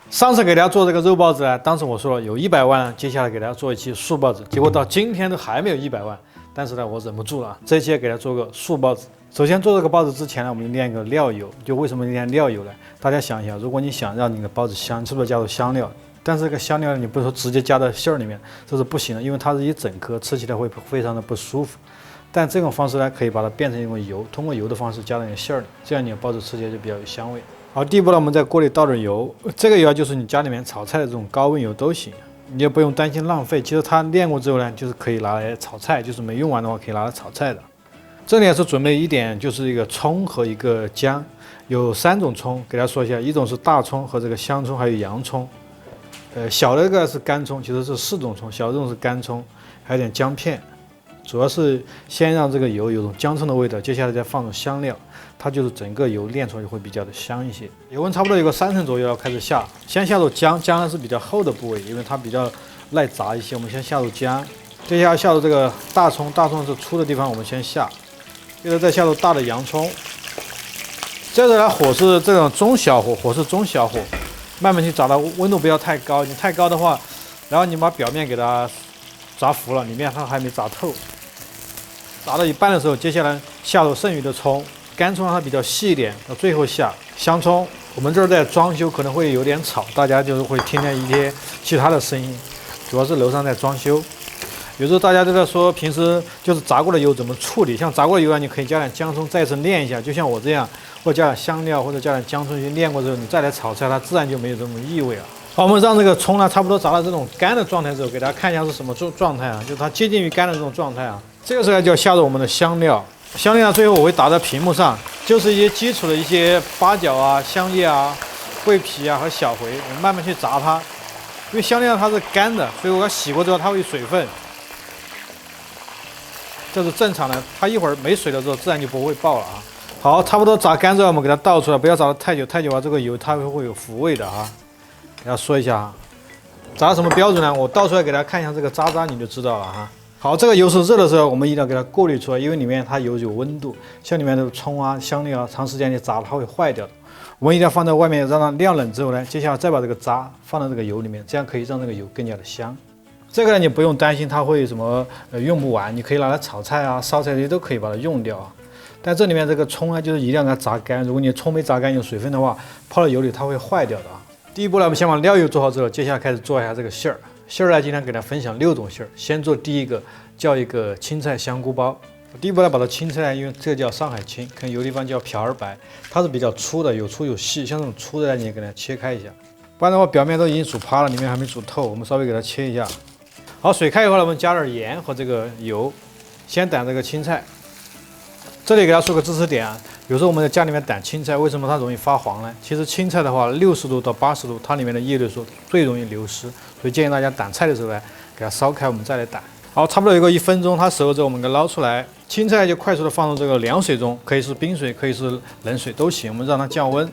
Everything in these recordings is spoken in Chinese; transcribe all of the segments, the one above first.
上次给大家做这个肉包子呢，当时我说了有100万，接下来给大家做一期素包子，结果到今天都还没有100万，但是呢，我忍不住了，这期给大家做个素包子。首先做这个包子之前呢，我们就炼一个料油。就为什么炼料油呢？大家想一下，如果你想让你的包子香，是不是加入香料？但是这个香料你不是说直接加到馅儿里面，这是不行的，因为它是一整颗，吃起来会非常的不舒服。但这种方式呢，可以把它变成一种油，通过油的方式加到你的馅儿里，这样你的包子吃起来就比较有香味。好，第一步呢，我们在锅里倒点油，这个油就是你家里面炒菜的这种高温油都行，你也不用担心浪费。其实它炼过之后呢，就是可以拿来炒菜，就是没用完的话可以拿来炒菜的。这里也是准备一点，就是一个葱和一个姜，有3种葱，给大家说一下，一种是大葱和这个香葱，还有洋葱。小的这个是干葱，其实是4种葱，小的这种是干葱，还有点姜片。主要是先让这个油有种姜葱的味道，接下来再放入香料，它就是整个油炼出来就会比较的香一些。油温差不多有个3成左右，要开始下，先下入姜，姜呢是比较厚的部位，因为它比较耐炸一些。我们先下入姜，接下来下入这个大葱，大葱是粗的地方，我们先下，接着再下入大的洋葱。这个呢火是这种中小火，火是中小火，慢慢去炸到温度不要太高，你太高的话，然后你把表面给它炸糊了，里面它还没炸透。炸到一半的时候，接下来下入剩余的葱，干葱它比较细一点，到最后下香葱。我们这儿在装修，可能会有点吵，大家就是会听见一些其他的声音，主要是楼上在装修。有时候大家都在说，平时就是炸过的油怎么处理？像炸过的油啊，你可以加点姜葱再次炼一下，就像我这样，或者加点香料，或者加点姜葱去炼过之后，你再来炒菜，它自然就没有这种异味了。好，我们让这个葱呢差不多炸到这种干的状态之后，给大家看一下是什么状态啊？就是它接近于干的这种状态啊。这个时候就要下入我们的香料，香料最后我会打在屏幕上，就是一些基础的一些八角啊、香叶啊、桂皮啊和小茴，我们慢慢去炸它。因为香料它是干的，所以我要洗过之后它会有水分，这是正常的。它一会儿没水了之后，自然就不会爆了啊。好，差不多炸干之后，我们给它倒出来，不要炸得太久，太久啊，这个油它会有腐味的啊。给大家说一下啊，炸到什么标准呢？我倒出来给大家看一下这个渣渣，你就知道了哈。好，这个油是热的时候，我们一定要给它过滤出来，因为里面它油有温度，像里面的葱啊、香料啊，长时间你炸它会坏掉的。我们一定要放在外面，让它晾冷之后呢，接下来再把这个渣放到这个油里面，这样可以让这个油更加的香。这个呢，你不用担心它会什么用不完，你可以拿来炒菜啊、烧菜这些都可以把它用掉啊。但这里面这个葱啊，就是一定要给它炸干，如果你葱没炸干有水分的话，泡到油里它会坏掉的啊。第一步呢，我们先把料油做好之后，接下来开始做一下这个馅儿。馅儿呢，今天给大家分享6种馅儿，先做第一个，叫一个青菜香菇包。第一步呢，把它青菜呢，因为这个叫上海青，可能有地方叫瓢儿白，它是比较粗的，有粗有细，像这种粗的呢，你也给它切开一下，不然的话表面都已经煮趴了，里面还没煮透，我们稍微给它切一下。好，水开以后呢，我们加点盐和这个油，先掸这个青菜。这里给大家说个知识点啊，有时候我们在家里面掸青菜，为什么它容易发黄呢？其实青菜的话，60度到80度，它里面的叶绿素最容易流失，所以建议大家掸菜的时候呢，给它烧开，我们再来掸。好，差不多有个1分钟，它熟了之后，我们给它捞出来。青菜就快速的放入这个凉水中，可以是冰水，可以是冷水都行。我们让它降温。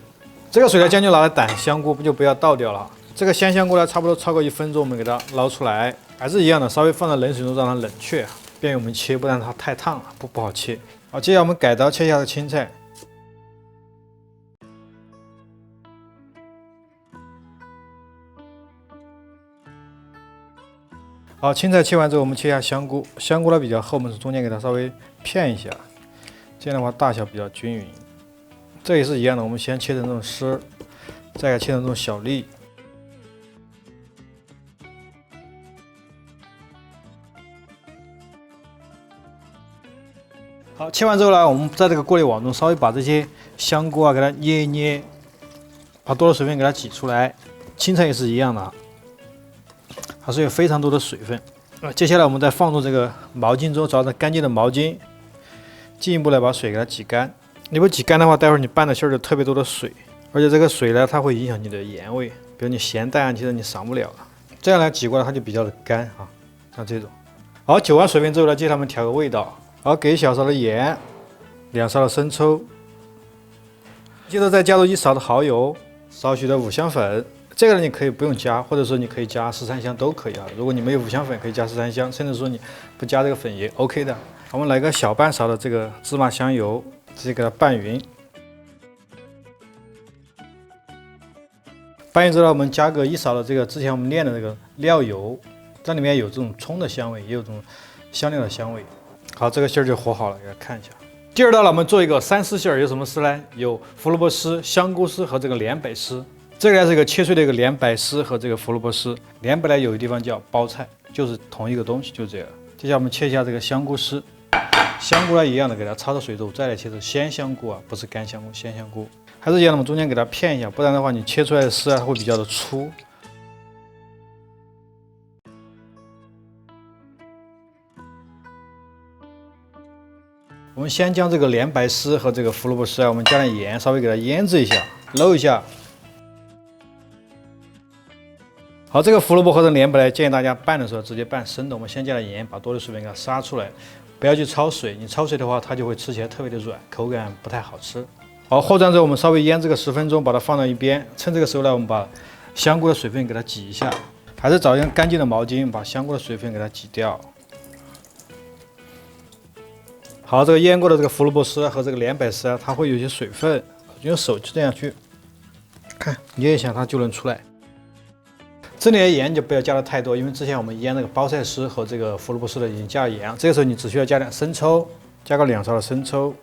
这个水呢，将就拿来掸香菇，就不要倒掉了。这个鲜香菇呢，差不多超过1分钟，我们给它捞出来，还是一样的，稍微放在冷水中让它冷却，便于我们切，不然它太烫了，不好切。好，接下来我们改刀切下的青菜。好，青菜切完之后，我们切下香菇。香菇呢比较厚，我们是中间给它稍微片一下，这样的话大小比较均匀。这也是一样的，我们先切成这种丝儿，再给它切成这种小粒。好，切完之后呢，我们在这个锅里网中稍微把这些香菇啊给它捏一捏，把多的水分给它挤出来。青菜也是一样的啊。还是有非常多的水分。接下来我们再放入这个毛巾中，找到干净的毛巾，进一步来把水给它挤干。你不挤干的话，待会儿你拌的馅儿就特别多的水，而且这个水呢，它会影响你的盐味，比如你咸淡啊，其实你赏不了了。这样来挤过来，它就比较的干啊，像这种。好，挤完水分之后呢，接着我们调个味道。好，给1小勺的盐，2勺的生抽，接着再加入1勺的蚝油，少许的五香粉。这个呢，你可以不用加，或者说你可以加十三香都可以啊。如果你没有五香粉，可以加13香，甚至说你不加这个粉也 OK 的。我们来个小半勺的这个芝麻香油，直接给它拌匀。拌匀之后，我们加个1勺的这个之前我们炼的这个料油，这里面有这种葱的香味，也有这种香料的香味。好，这个馅儿就和好了，给大家看一下。第二道呢，我们做一个3丝馅儿，有什么丝呢？有胡萝卜丝、香菇丝和这个莲柏丝。这个呢是一个切碎的一个莲柏丝和这个胡萝卜丝。莲柏呢有的地方叫包菜，就是同一个东西，就是这个。接下来我们切一下这个香菇丝，香菇呢一样的给它焯到水之后，再来切成鲜香菇啊，不是干香菇，鲜香菇。还是一样的，我们中间给它片一下，不然的话你切出来的丝啊它会比较的粗。我们先将这个莲柏丝和这个胡萝卜丝啊，我们加点盐，稍微给它腌制一下，揉一下。好，这个胡萝卜和这莲柏呢，建议大家拌的时候直接拌生的。我们先加点盐，把多的水分给它杀出来，不要去焯水。你焯水的话，它就会吃起来特别的软，口感不太好吃。好，和蘸之后我们稍微腌制个10分钟，把它放到一边。趁这个时候呢，我们把香菇的水分给它挤一下，还是找一张干净的毛巾，把香菇的水分给它挤掉。好，这个腌过的这个胡萝卜丝和这个莲柏丝啊，它会有些水分，用手就这样去看捏一下，它就能出来。这里的盐就不要加的太多，因为之前我们腌那个包菜丝和这个胡萝卜丝的已经加了盐，这个时候你只需要加点生抽，加个2勺的生抽，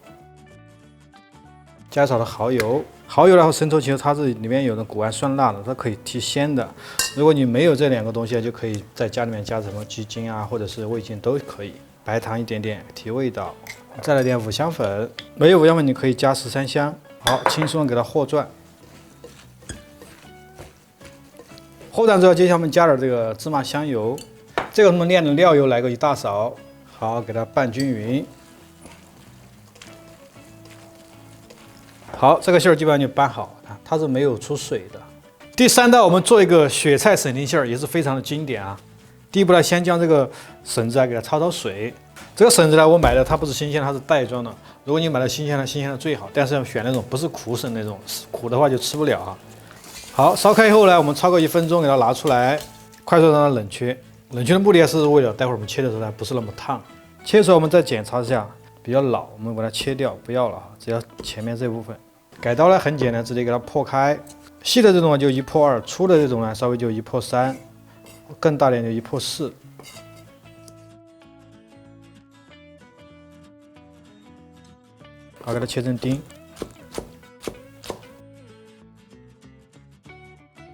加1勺的蚝油。蚝油然后生抽其实它是里面有的谷氨酸钠的，它可以提鲜的。如果你没有这2个东西，就可以在家里面加什么鸡精啊，或者是味精都可以。白糖一点点提味道，再来点五香粉，没有五香粉你可以加13香。好，轻松的给它和转。和转之后，接下来我们加点这个芝麻香油，这个我们炼的料油来个1大勺，好，给它拌均匀。好，这个馅儿基本上就拌好了，它是没有出水的。第3道我们做一个雪菜笋丁馅儿，也是非常的经典啊。第一步呢，先将这个笋子啊给它焯水。这个笋子呢，我买的它不是新鲜，它是袋装的。如果你买的新鲜的最好，但是要选那种不是苦笋那种，苦的话就吃不了啊。好，烧开以后呢，我们焯个1分钟，给它拿出来，快速让它冷却。冷却的目的是为了待会儿我们切的时候呢不是那么烫。切出来我们再检查一下，比较老，我们把它切掉，不要了啊，只要前面这部分。改刀呢很简单，直接给它破开。细的这种就1破2，粗的这种呢稍微就1破3。更大点就1破4，好，给它切成丁。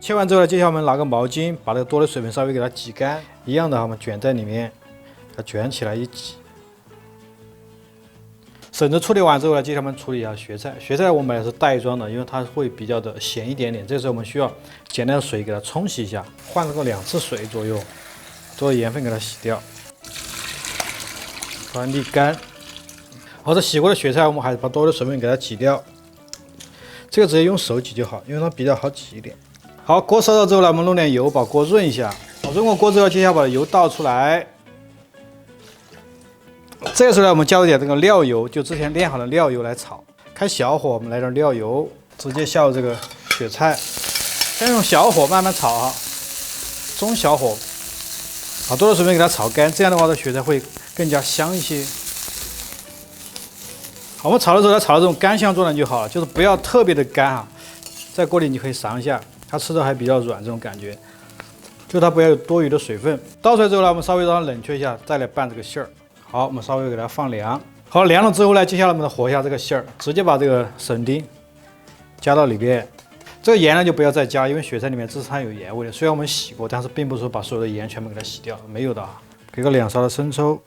切完之后呢，接下来我们拿个毛巾，把这个多的水分稍微给它挤干，一样的我们卷在里面，把它卷起来一挤。笋子处理完之后呢，接下来我们处理一下雪菜。雪菜我买的是袋装的，因为它会比较的咸一点点。这时候我们需要简单的水给它冲洗一下，换个2次水左右。多的盐分给它洗掉，把它沥干。好，这洗过的雪菜，我们还是把多的水分给它挤掉。这个直接用手挤就好，因为它比较好挤一点。好，锅烧到之后呢，我们弄点油，把锅润一下。好，润过锅之后，接下来把油倒出来。这个时候呢，我们加入点这个料油，就之前炼好的料油来炒。开小火，我们来点料油，直接下入这个雪菜，先用小火慢慢炒哈，中小火。好，多的水分给它炒干，这样的话，这雪菜会更加香一些。好，我们炒的时候要炒到这种干香状态就好了，就是不要特别的干啊。在锅里你可以尝一下，它吃的还比较软，这种感觉，就它不要有多余的水分。倒出来之后呢，我们稍微让它冷却一下，再来拌这个馅儿。好，我们稍微给它放凉。好，凉了之后呢，接下来我们和一下这个馅儿，直接把这个笋丁加到里边。这个盐呢就不要再加，因为雪菜里面自它有盐味的。虽然我们洗过，但是并不是说把所有的盐全部给它洗掉，没有的啊。给个2勺的生抽，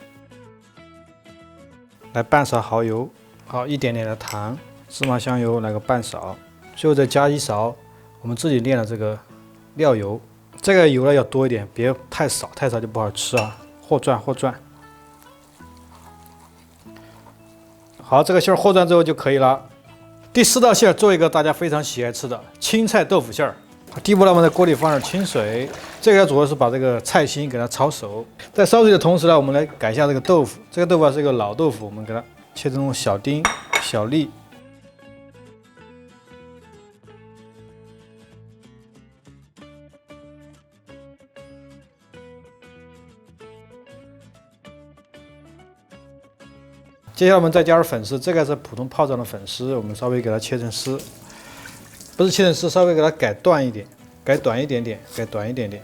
来半勺蚝油，好，一点点的糖，芝麻香油来个半勺，最后再加1勺我们自己炼的这个料油。这个油呢要多一点，别太少，太少就不好吃啊。和转和转。好，这个馅儿和转之后就可以了。第4道馅儿做一个大家非常喜爱吃的青菜豆腐馅儿。第一步呢，我们在锅里放点清水，这个主要是把这个菜心给它焯熟。在烧水的同时呢，我们来改一下这个豆腐。这个豆腐是一个老豆腐，我们给它切成这种小丁、小粒。接下来我们再加入粉丝，这个是普通泡椒的粉丝，我们稍微给它切成丝，不是切成丝，稍微给它改断一点，改短一点点，改短一点点。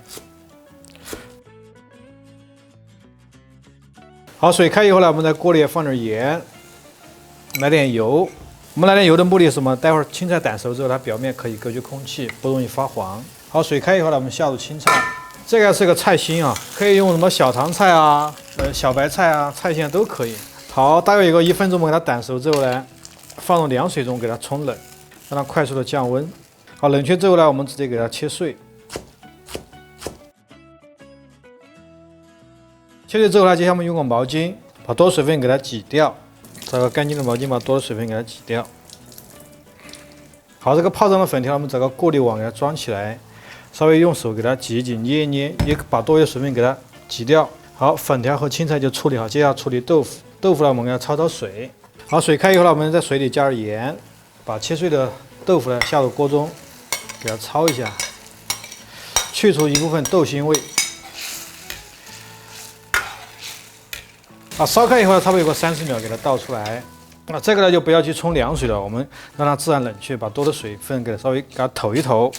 好，水开以后呢，我们在锅里放点盐，来点油。我们来点油的目的是什么？待会儿青菜蛋熟之后，它表面可以隔绝空气，不容易发黄。好，水开以后呢，我们下入青菜。这个是个菜心啊，可以用什么小棠菜啊、小白菜啊、菜心都可以。好，大约有个1分钟，我们给它蛋熟之后呢，放入凉水中给它冲冷，让它快速的降温。好，冷却之后呢，我们直接给它切碎。切碎之后呢，接下来我们用个毛巾把多的水分给它挤掉，找个干净的毛巾把多的水分给它挤掉。好，这个泡上的粉条，我们找个过滤网给它装起来。稍微用手给它挤一挤、捏一捏，也把多余的水分给它挤掉。好，粉条和青菜就处理好，接下来处理豆腐。豆腐呢，我们给它焯焯水。好，水开以后呢，我们在水里加点盐，把切碎的豆腐呢下入锅中，给它焯一下，去除一部分豆腥味。啊，烧开以后呢，差不多有个30秒，给它倒出来。那这个呢就不要去冲凉水了，我们让它自然冷却，把多的水分给它稍微给它抖一抖。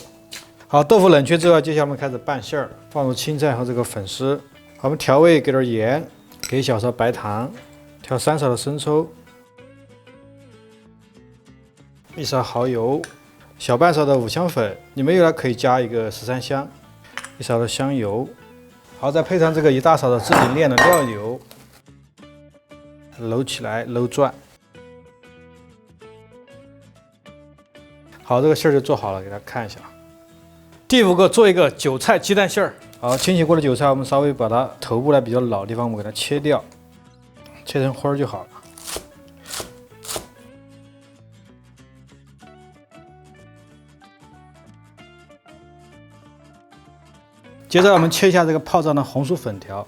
好，豆腐冷却之后，接下来我们开始拌馅儿，放入青菜和这个粉丝。好，我们调味，给点盐，给1小勺白糖，调3勺的生抽，1勺蚝油，小半勺的五香粉，你没有了可以加一个13香，1勺的香油。好，再配上这个1大勺的自己炼的料油，揉起来，揉转。好，这个馅儿就做好了，给大家看一下。第5个，做一个韭菜鸡蛋馅儿。好，清洗过的韭菜，我们稍微把它头部呢比较老的地方，我们给它切掉，切成花儿就好了。接着我们切一下这个泡上的红薯粉条，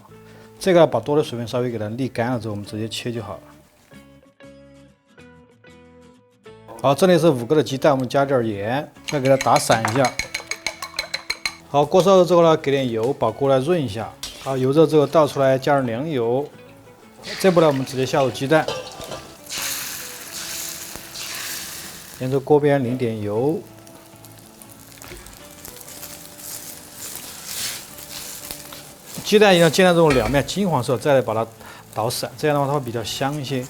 这个把多的水分稍微给它沥干了之后，我们直接切就好了。好，这里是5个的鸡蛋，我们加点盐，再给它打散一下。好，锅烧热之后呢，给点油，把锅来润一下。好，油热之后倒出来，加点凉油。这步呢，我们直接下入鸡蛋，沿着锅边淋点油。鸡蛋一定要煎到这种两面金黄色，再来把它捣散，这样的话它会比较香一些。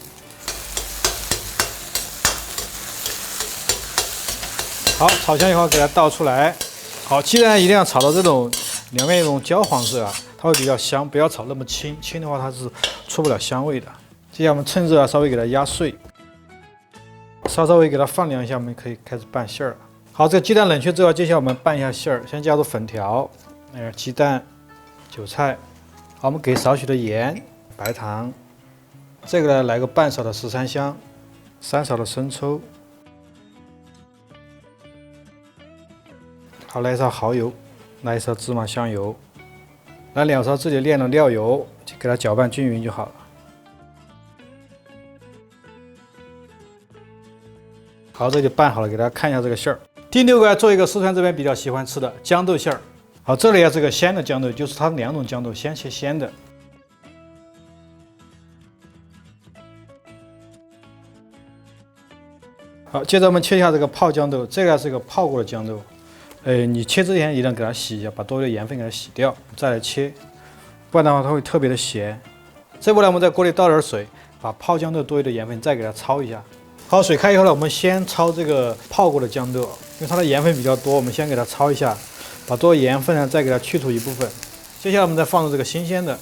好，炒香以后给它倒出来。好，鸡蛋一定要炒到这种两面一种焦黄色啊，它会比较香，不要炒那么青，青的话它是出不了香味的。接下来我们趁热啊，稍微给它压碎，稍微给它放凉一下，我们可以开始拌馅儿了。好，这个鸡蛋冷却之后，接下来我们拌一下馅儿，先加入粉条，鸡蛋、韭菜。好，我们给少许的盐、白糖，这个呢来个半勺的13香，3勺的生抽。好，来1勺蚝油，来1勺芝麻香油，来2勺自己炼的料油，给它搅拌均匀就好了。好，这就拌好了，给大家看一下这个馅儿。第6个做一个四川这边比较喜欢吃的豇豆馅儿。好，这里也是个鲜的豇豆，就是它2种豇豆，先切鲜的。好，接着我们切一下这个泡豇豆，这个是个泡过的豇豆。你切之前一定要给它洗一下，把多余的盐分给它洗掉，再来切，不然的话它会特别的咸。这步呢，我们在锅里倒点水，把泡豇豆多余的盐分再给它焯一下。好，水开以后呢，我们先焯这个泡过的豇豆，因为它的盐分比较多，我们先给它焯一下，把多余盐分呢再给它去除一部分。接下来我们再放入这个新鲜的，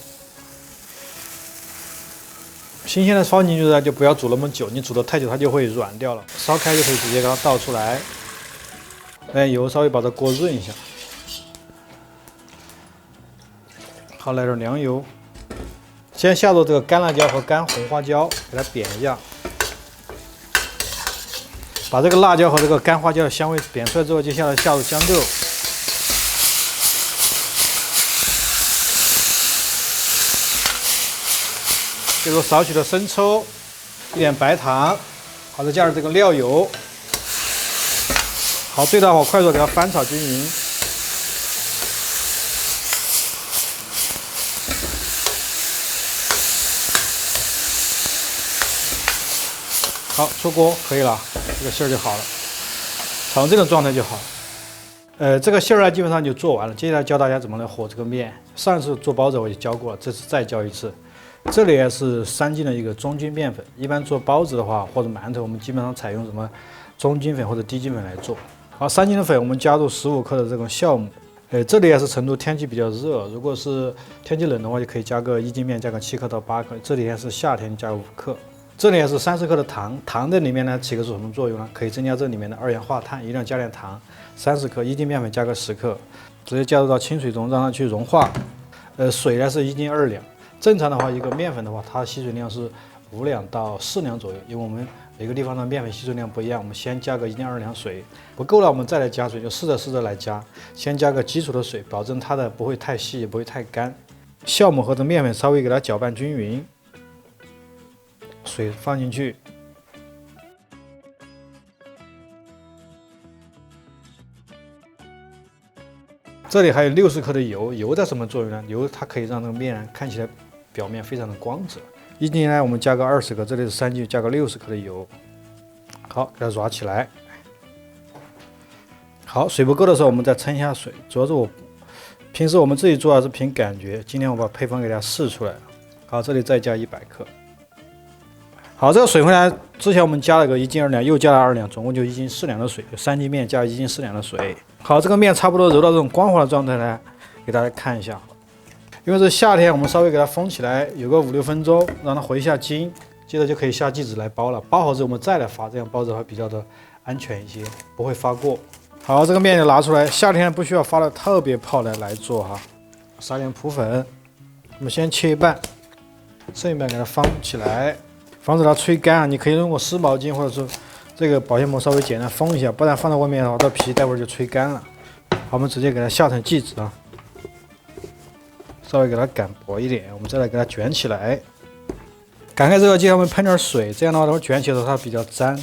放进去呢就不要煮那么久，你煮得太久它就会软掉了。烧开就可以直接给它倒出来。油稍微把这锅润一下。好，来点凉油，先下入这个干辣椒和干红花椒，给它煸一下。把这个辣椒和这个干花椒的香味煸出来之后，接下来下入豇豆，接入少许的生抽，一点白糖，好，再加入这个料油。好，最大火快速给它翻炒均匀。好，出锅可以了，这个馅儿就好了，炒成这种状态就好。这个馅儿呢基本上就做完了，接下来教大家怎么来和这个面。上次做包子我也教过了，这次再教一次。这里也是3斤的一个中筋面粉。一般做包子的话或者馒头，我们基本上采用什么中筋粉或者低筋粉来做。好，3斤的粉，我们加入15克的这种酵母。这里也是成都天气比较热，如果是天气冷的话，就可以加个1斤面，加个7克到8克。这里也是夏天加5克。这里也是30克的糖，糖在里面呢起个什么作用呢？可以增加这里面的二氧化碳，一定要加点糖。30克，1斤面粉加个10克，直接加入到清水中，让它去融化。水呢是1斤2两。正常的话，一个面粉的话，它吸水量是5两到4两左右，因为我们每个地方的面粉吸水量不一样，我们先加个1斤2两水，不够了我们再来加水，就试着来加。先加个基础的水，保证它的不会太稀，也不会太干。酵母和这面粉稍微给它搅拌均匀。水放进去，这里还有60克的油，油在什么作用呢？油它可以让这个面看起来表面非常的光泽。1斤呢，我们加个20克，这里是3斤，加个60克的油。好，给它抓起来。好，水不够的时候，我们再称一下水。主要是平时我们自己做还是凭感觉，今天我把配方给大家试出来了。好，这里再加100克。好，这个水回来之前我们加了个1斤2两，又加了2两，总共就1斤4两的水，3斤面加1斤4两的水。好，这个面差不多揉到这种光滑的状态呢，给大家看一下。因为是夏天，我们稍微给它封起来，有个5、6分钟，让它回一下筋，接着就可以下剂纸来包了。包好之后我们再来发，这样包子会比较的安全一些，不会发过。好，这个面就拿出来，夏天不需要发的特别泡来做哈。撒点铺粉，我们先切一半，剩一半给它放起来。防止它吹干啊，你可以用个湿毛巾或者是这个保鲜膜稍微简单封一下，不然放在外面的话，到皮待会儿就吹干了。好，我们直接给它下成剂纸啊，稍微给它擀薄一点，我们再来给它卷起来。擀开之后，记得我们喷点水，这样的话，它卷起来的时候它比较粘。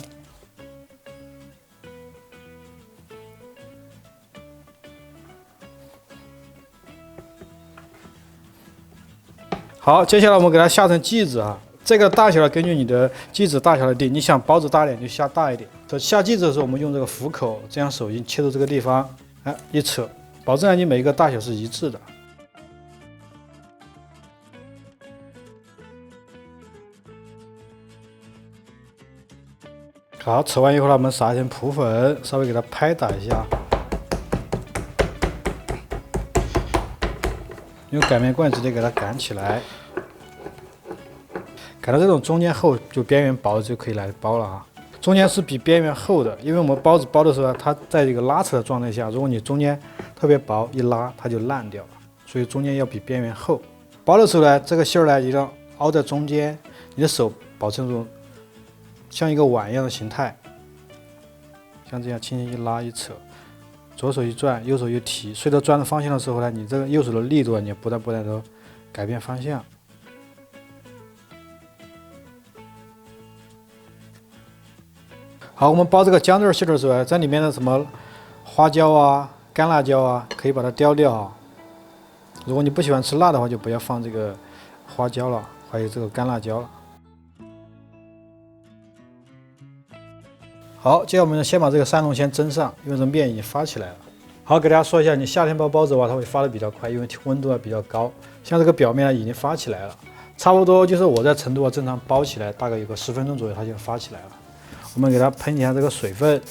好，接下来我们给它下成剂纸啊。这个大小根据你的剂纸大小来定，你想包子大一点就下大一点。这下剂纸的时候，我们用这个虎口，这样手心切入这个地方，哎，一扯，保证你每一个大小是一致的。好，扯完以后呢，我们撒一点铺粉，稍微给它拍打一下，用擀面棍直接给它擀起来。擀到这种中间厚，就边缘薄就可以来包了啊。中间是比边缘厚的，因为我们包子包的时候，它在一个拉扯的状态下，如果你中间特别薄，一拉它就烂掉了，所以中间要比边缘厚。包的时候呢，这个馅儿呢一定要凹在中间，你的手保持这种像一个碗一样的形态，像这样轻轻一拉一扯，左手一转，右手一提，随着转的方向的时候呢，你这个右手的力度你不断的改变方向。好，我们包这个姜汁馅的时候，在里面的什么花椒啊、干辣椒啊，可以把它雕掉啊。如果你不喜欢吃辣的话，就不要放这个花椒了，还有这个干辣椒了。好，接下来我们先把这个山龙先蒸上，因为这面已经发起来了。好，给大家说一下，你夏天包包子的话，它会发的比较快，因为温度比较高。像这个表面已经发起来了，差不多就是我在成都正常包起来，大概有个10分钟左右，它就发起来了。我们给它喷一下这个水分，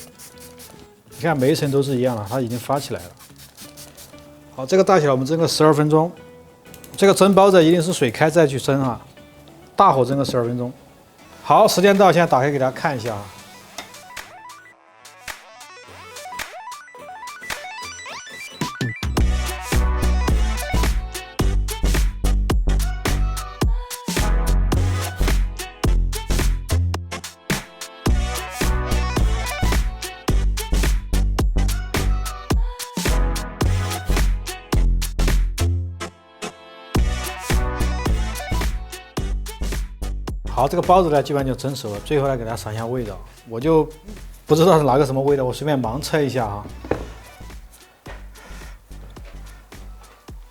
你看每一层都是一样的，它已经发起来了。好，这个大小我们蒸个12分钟。这个蒸包子一定是水开再去蒸啊，大火蒸个12分钟。好，时间到，现在打开给大家看一下啊。好，这个包子呢，基本上就蒸熟了。最后呢，给它撒一下味道，我就不知道是哪个什么味道，我随便盲测一下啊。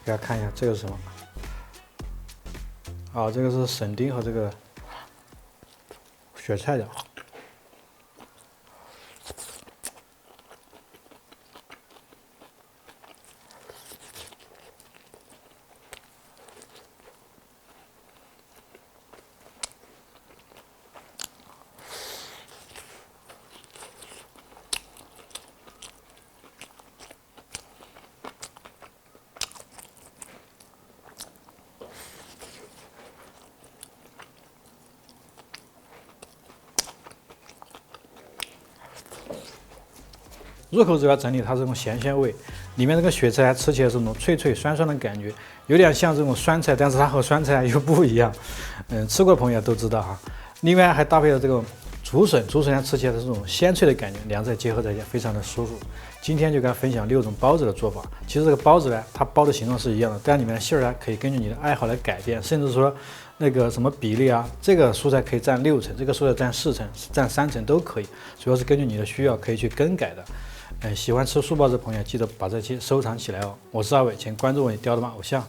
给大家看一下，这个是什么？啊，这个是笋丁和这个雪菜的。入口之外，整体它是这种咸鲜味，里面这个雪菜吃起来是那种脆脆酸酸的感觉，有点像这种酸菜，但是它和酸菜又不一样。吃过的朋友都知道哈。另外还搭配了这个竹笋，竹笋吃起来是这种鲜脆的感觉，两者结合在一起非常的舒服。今天就跟大家分享6种包子的做法。其实这个包子呢，它包的形状是一样的，但里面的馅儿呢可以根据你的爱好来改变，甚至说那个什么比例啊，这个蔬菜可以占6成，这个蔬菜占4成，占3成都可以，主要是根据你的需要可以去更改的。喜欢吃素包子的朋友，记得把这期收藏起来哦。我是阿伟，请关注我，雕的马偶像。